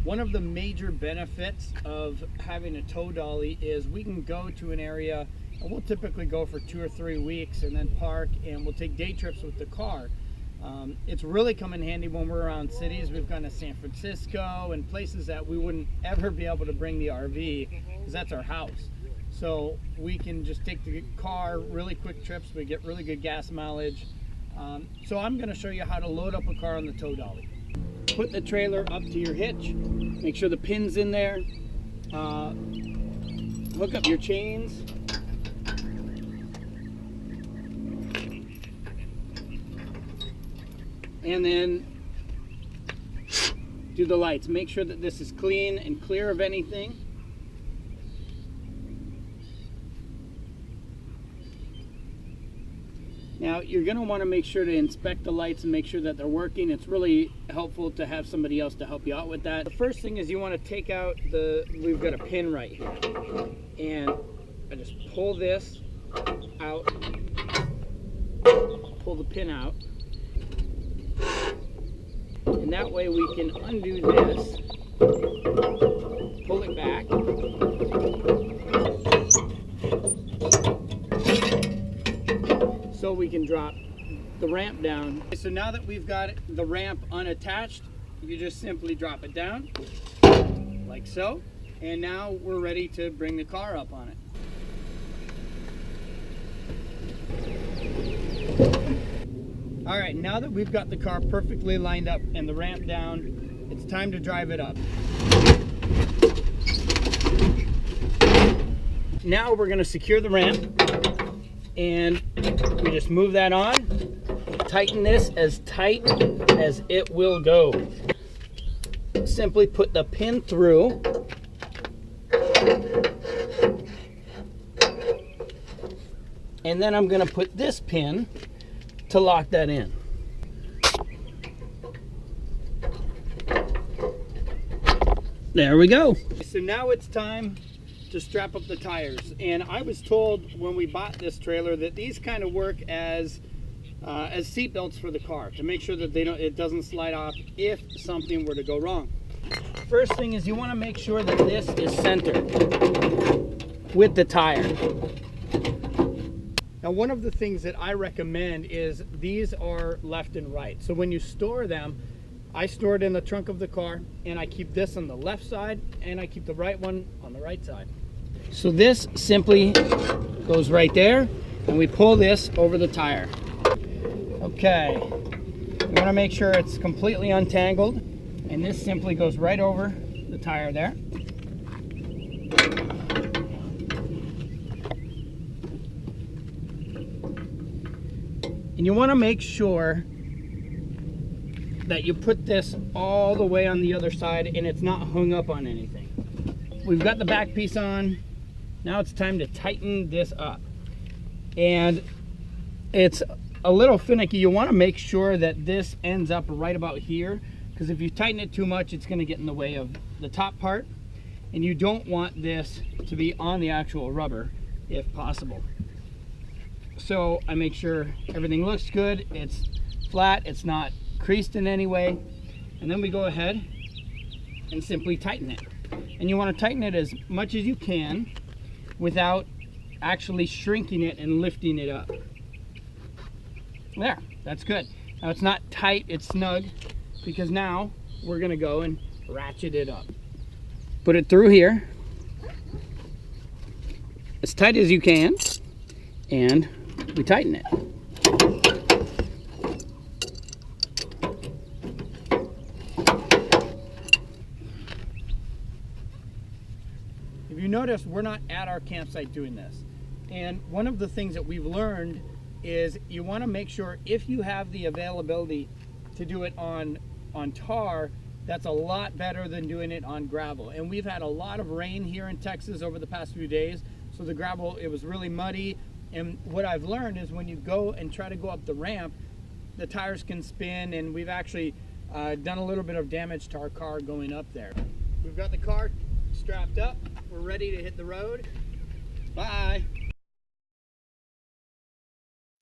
One of the major benefits of having a tow dolly is we can go to an area, and we'll typically go for 2 or 3 weeks and then park, and we'll take day trips with the car. It's really come in handy when we're around cities. We've gone to San Francisco and places that we wouldn't ever be able to bring the RV because that's our house. So we can just take the car, really quick trips. We get really good gas mileage. So I'm going to show you how to load up a car on the tow dolly. Put the trailer up to your hitch. Make sure the pin's in there. Hook up your chains. And then do the lights. Make sure that this is clean and clear of anything. Now you're going to want to make sure to inspect the lights and make sure that they're working. It's really helpful to have somebody else to help you out with that. The first thing is you want to take out we've got a pin right here. And I just pull this out, pull the pin out. And that way we can undo this, pull it back, so we can drop the ramp down. So now that we've got the ramp unattached, you just simply drop it down, like so, and now we're ready to bring the car up on it. All right, now that we've got the car perfectly lined up and the ramp down, it's time to drive it up. Now we're going to secure the ramp, and we just move that on, tighten this as tight as it will go. Simply put the pin through, and then I'm going to put this pin to lock that in. There we go. So now it's time to strap up the tires. And I was told when we bought this trailer that these kind of work as seat belts for the car to make sure that it doesn't slide off if something were to go wrong. First thing is you want to make sure that this is centered with the tire. Now, one of the things that I recommend is these are left and right. So when you store them, I store it in the trunk of the car, and I keep this on the left side, and I keep the right one on the right side. So this simply goes right there, and we pull this over the tire. Okay, you want to make sure it's completely untangled, and this simply goes right over the tire there. And you want to make sure that you put this all the way on the other side and it's not hung up on anything. We've got the back piece on. Now it's time to tighten this up. And it's a little finicky. You want to make sure that this ends up right about here, because if you tighten it too much, it's going to get in the way of the top part. And you don't want this to be on the actual rubber if possible. So I make sure everything looks good, it's flat, it's not creased in any way, and then we go ahead and simply tighten it. And you want to tighten it as much as you can without actually shrinking it and lifting it up. There, that's good. Now it's not tight, it's snug, because now we're going to go and ratchet it up. Put it through here as tight as you can, and we tighten it. If you notice, we're not at our campsite doing this. And one of the things that we've learned is you want to make sure if you have the availability to do it on tar, that's a lot better than doing it on gravel. And we've had a lot of rain here in Texas over the past few days, so the gravel, it was really muddy. And what I've learned is when you go and try to go up the ramp, the tires can spin, and we've actually done a little bit of damage to our car going up there. We've got the car strapped up. We're ready to hit the road. Bye.